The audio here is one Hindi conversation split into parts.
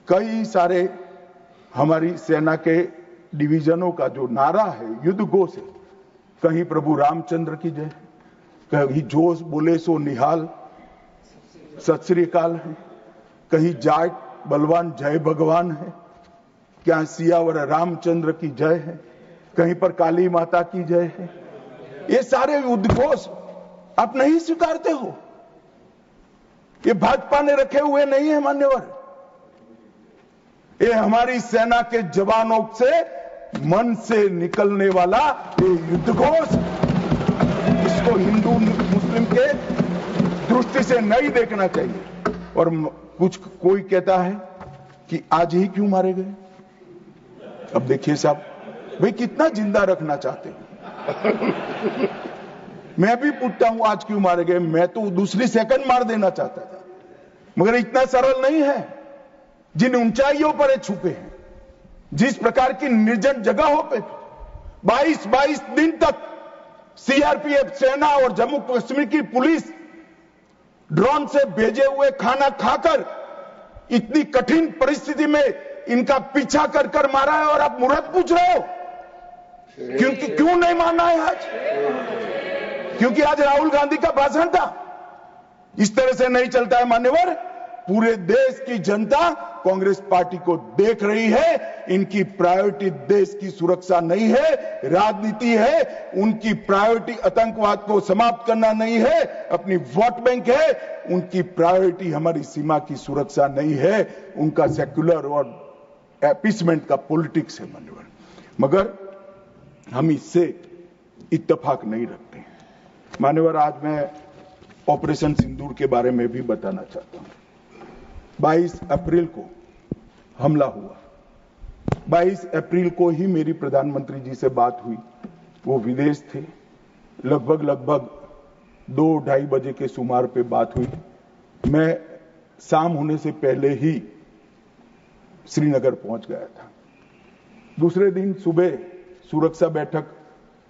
कई सारे हमारी सेना के डिवीजनों का जो नारा है, युद्ध घोष है, कहीं प्रभु रामचंद्र की जय, कहीं जोश बोले सो निहाल, सत श्री अकाल है, कहीं जाट बलवान जय भगवान है, क्या सियावर रामचंद्र की जय है, कहीं पर काली माता की जय है। ये सारे उद्घोष आप नहीं स्वीकारते हो। ये भाजपा ने रखे हुए नहीं है मान्यवर, ये हमारी सेना के जवानों से मन से निकलने वाला ये युद्धघोष, इसको हिंदू मुस्लिम के दृष्टि से नहीं देखना चाहिए। और कुछ कोई कहता है कि आज ही क्यों मारे गए। अब देखिए साहब, भाई कितना जिंदा रखना चाहते हैं। मैं भी पूछता हूं आज क्यों मारे गए, मैं तो दूसरी सेकंड मार देना चाहता था, मगर इतना सरल नहीं है। जिन ऊंचाइयों पर ये छुपे हैं, जिस प्रकार की निर्जन जगहों पे 22 दिन तक सीआरपीएफ सेना और जम्मू कश्मीर की पुलिस ड्रोन से भेजे हुए खाना खाकर इतनी कठिन परिस्थिति में इनका पीछा कर कर मारा है, और आप मुहूर्त पूछ रहे हो क्योंकि क्यों नहीं मानना है आज? क्योंकि आज राहुल गांधी का भाषण था। इस तरह से नहीं चलता है मान्यवर। पूरे देश की जनता कांग्रेस पार्टी को देख रही है। इनकी प्रायोरिटी देश की सुरक्षा नहीं है, राजनीति है। उनकी प्रायोरिटी आतंकवाद को समाप्त करना नहीं है, अपनी वोट बैंक है। उनकी प्रायोरिटी हमारी सीमा की सुरक्षा नहीं है, उनका सेक्युलर और अपीसमेंट का पॉलिटिक्स है मान्यवर। मगर हम इससे इत्तेफाक नहीं रखते हैं मान्यवर। आज मैं ऑपरेशन सिंदूर के बारे में भी बताना चाहता हूं। 22 अप्रैल को हमला हुआ। 22 अप्रैल को ही मेरी प्रधानमंत्री जी से बात हुई। वो विदेश थे। लगभग 2-2:30 बजे के सुमार पे बात हुई। मैं शाम होने से पहले ही श्रीनगर पहुंच गया था। दूसरे दिन सुबह सुरक्षा बैठक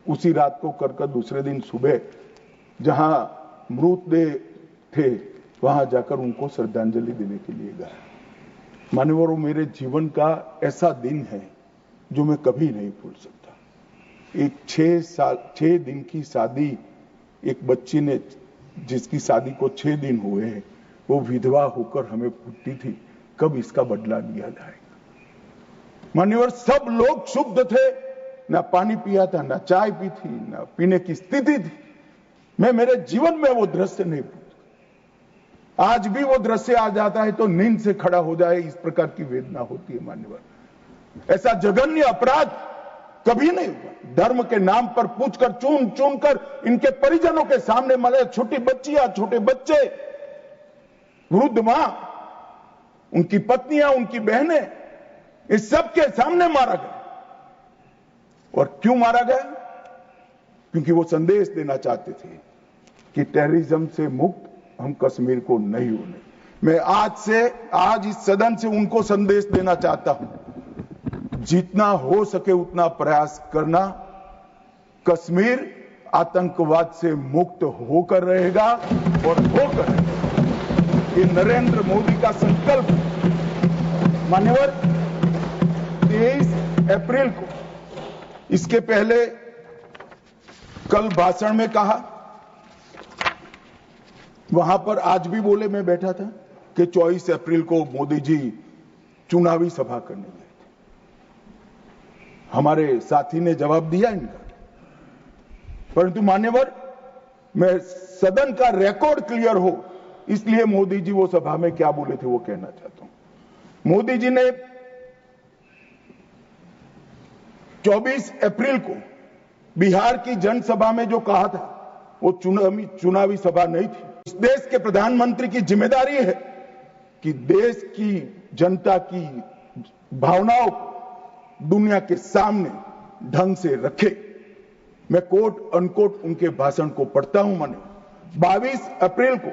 उसी रात को कर दूसरे दिन सुबह जहां मृतदेह थे वहां जाकर उनको श्रद्धांजलि देने के लिए गया। मान्यवर, वो मेरे जीवन का ऐसा दिन है जो मैं कभी नहीं भूल सकता। एक 6 दिन की शादी, एक बच्ची ने जिसकी शादी को 6 दिन हुए हैं, वो विधवा होकर हमें पूछती थी कब इसका बदला लिया जाएगा। मान्यवर, सब लोग क्षुब्ध थे। ना पानी पिया था, ना चाय पी थी, ना पीने की स्थिति थी। मैं मेरे जीवन में वो दृश्य नहीं भूलता। आज भी वो दृश्य आ जाता है तो नींद से खड़ा हो जाए, इस प्रकार की वेदना होती है मान्यवर। ऐसा जघन्य अपराध कभी नहीं हुआ। धर्म के नाम पर पूछकर चुन कर इनके परिजनों के सामने मरे। छोटी बच्चियां, छोटे बच्चे, वृद्ध मां, उनकी पत्नियां, उनकी बहनें, इस सब के सामने मारा गया। और क्यों मारा गया? क्योंकि वो संदेश देना चाहते थे कि टेररिज्म से मुक्त हम कश्मीर को नहीं होने। मैं आज इस सदन से उनको संदेश देना चाहता हूं, जितना हो सके उतना प्रयास करना। कश्मीर आतंकवाद से मुक्त होकर रहेगा और होकर ये नरेंद्र मोदी का संकल्प। मान्यवर, 23 अप्रैल को, इसके पहले कल भाषण में कहा, वहां पर आज भी बोले, मैं बैठा था, कि 24 अप्रैल को मोदी जी चुनावी सभा करने गए थे। हमारे साथी ने जवाब दिया इनका। परंतु मान्यवर, मैं सदन का रिकॉर्ड क्लियर हो इसलिए मोदी जी वो सभा में क्या बोले थे वो कहना चाहता हूं। मोदी जी ने 24 अप्रैल को बिहार की जनसभा में जो कहा था वो चुनावी सभा नहीं थी। इस देश के प्रधानमंत्री की जिम्मेदारी है कि देश की जनता की भावनाओं को दुनिया के सामने ढंग से रखे। मैं कोट अनकोट उनके भाषण को पढ़ता हूं। मैंने 22 अप्रैल को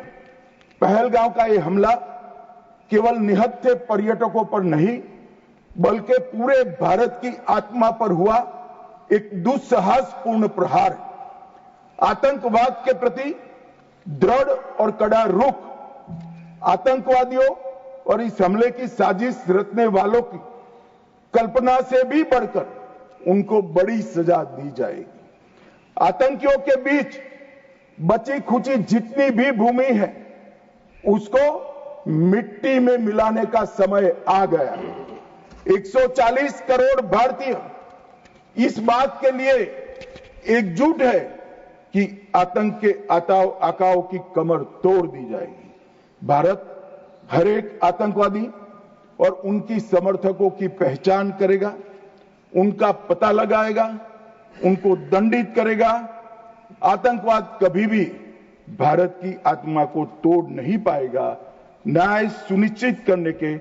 पहलगांव का ये हमला केवल निहत्थे पर्यटकों पर नहीं बल्कि पूरे भारत की आत्मा पर हुआ एक दुस्साहसपूर्ण प्रहार। आतंकवाद के प्रति दृढ़ और कड़ा रुख, आतंकवादियों और इस हमले की साजिश रचने वालों की कल्पना से भी बढ़कर उनको बड़ी सजा दी जाएगी। आतंकियों के बीच बची खुची जितनी भी भूमि है उसको मिट्टी में मिलाने का समय आ गया। 140 करोड़ भारतीय इस बात के लिए एकजुट है कि आतंक के आकाओं की कमर तोड़ दी जाएगी। भारत हर एक आतंकवादी और उनकी समर्थकों की पहचान करेगा, उनका पता लगाएगा, उनको दंडित करेगा। आतंकवाद कभी भी भारत की आत्मा को तोड़ नहीं पाएगा। न्याय सुनिश्चित करने के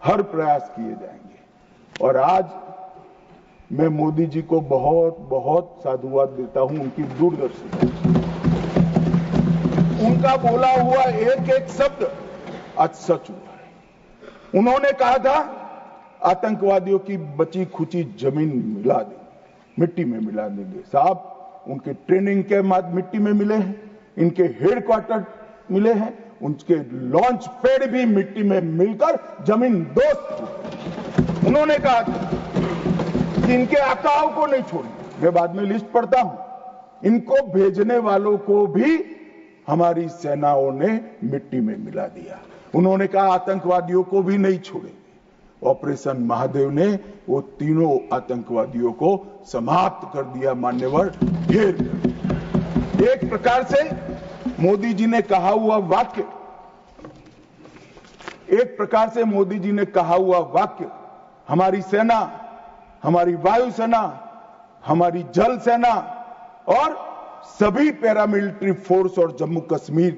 हर प्रयास किए जाएंगे। और आज मैं मोदी जी को बहुत बहुत साधुवाद देता हूं उनकी दूरदर्शी, उनका बोला हुआ एक एक शब्द आज सच हुआ है। उन्होंने कहा था आतंकवादियों की बची खुची जमीन मिला देंगे, मिट्टी में मिला देंगे। साहब, उनके ट्रेनिंग के बाद मिट्टी में मिले हैं, इनके हेडक्वार्टर मिले हैं, उनके लॉन्च पैड भी मिट्टी में मिलकर जमीन दोस्त। उन्होंने कहा कि इनके आकाओं को नहीं छोड़ेंगे। मैं बाद में लिस्ट पढ़ता हूं। इनको भेजने वालों को भी हमारी सेनाओं ने मिट्टी में मिला दिया। उन्होंने कहा आतंकवादियों को भी नहीं छोड़ेंगे। ऑपरेशन महादेव ने वो तीनों आतंकवादियों को समाप्त कर दिया। मान्यवर, घेर कर। एक प्रकार से मोदी जी ने कहा हुआ वाक्य, हमारी सेना, हमारी वायुसेना, हमारी जल सेना और सभी पैरामिलिट्री फोर्स और जम्मू कश्मीर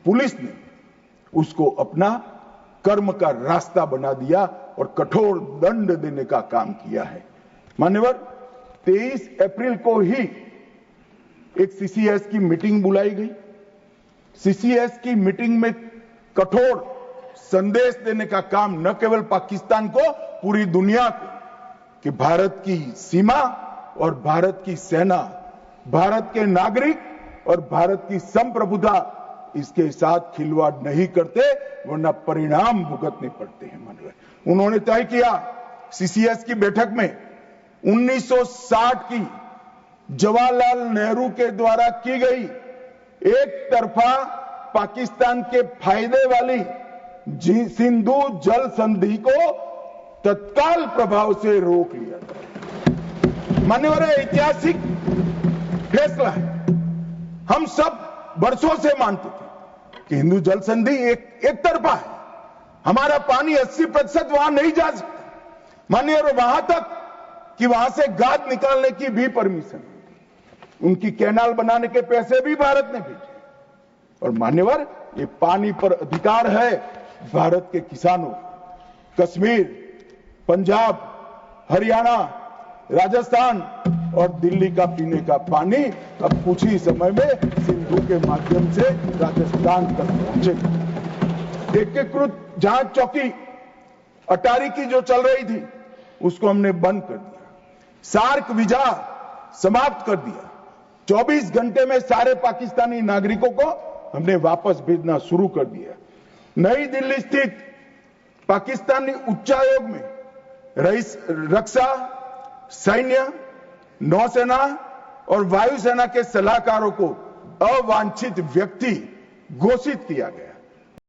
पुलिस ने उसको अपना कर्म का रास्ता बना दिया और कठोर दंड देने का काम किया है। मान्यवर, 23 अप्रैल को ही एक सीसीएस की मीटिंग बुलाई गई। सीसीएस की मीटिंग में कठोर संदेश देने का काम न केवल पाकिस्तान को, पूरी दुनिया को, कि भारत की सीमा और भारत की सेना, भारत के नागरिक और भारत की संप्रभुता, इसके साथ खिलवाड़ नहीं करते, वरना परिणाम भुगतने पड़ते हैं। माननीय, उन्होंने तय किया सीसीएस की बैठक में 1960 की जवाहरलाल नेहरू के द्वारा की गई एक तरफा पाकिस्तान के फायदे वाली सिंधु जल संधि को तत्काल प्रभाव से रोक लिया जाए। मान्यवर, ऐतिहासिक फैसला है। हम सब वर्षों से मानते थे कि हिंदू जल संधि एक तरफा है, हमारा पानी 80% वहां नहीं जा सकता। मान्यवर, वहां तक कि वहां से गाद निकालने की भी परमिशन, उनकी कैनाल बनाने के पैसे भी भारत ने भेजे। और मान्यवर, ये पानी पर अधिकार है भारत के किसानों। कश्मीर, पंजाब, हरियाणा, राजस्थान और दिल्ली का पीने का पानी अब कुछ ही समय में सिंधु के माध्यम से राजस्थान तक पहुंचेगा। एकीकृत जांच चौकी अटारी की जो चल रही थी उसको हमने बंद कर दिया। सार्क वीजा समाप्त कर दिया। 24 घंटे में सारे पाकिस्तानी नागरिकों को हमने वापस भेजना शुरू कर दिया। नई दिल्ली स्थित पाकिस्तानी उच्चायोग में रक्षा, सैन्य, नौसेना और वायुसेना के सलाहकारों को अवांछित व्यक्ति घोषित किया गया।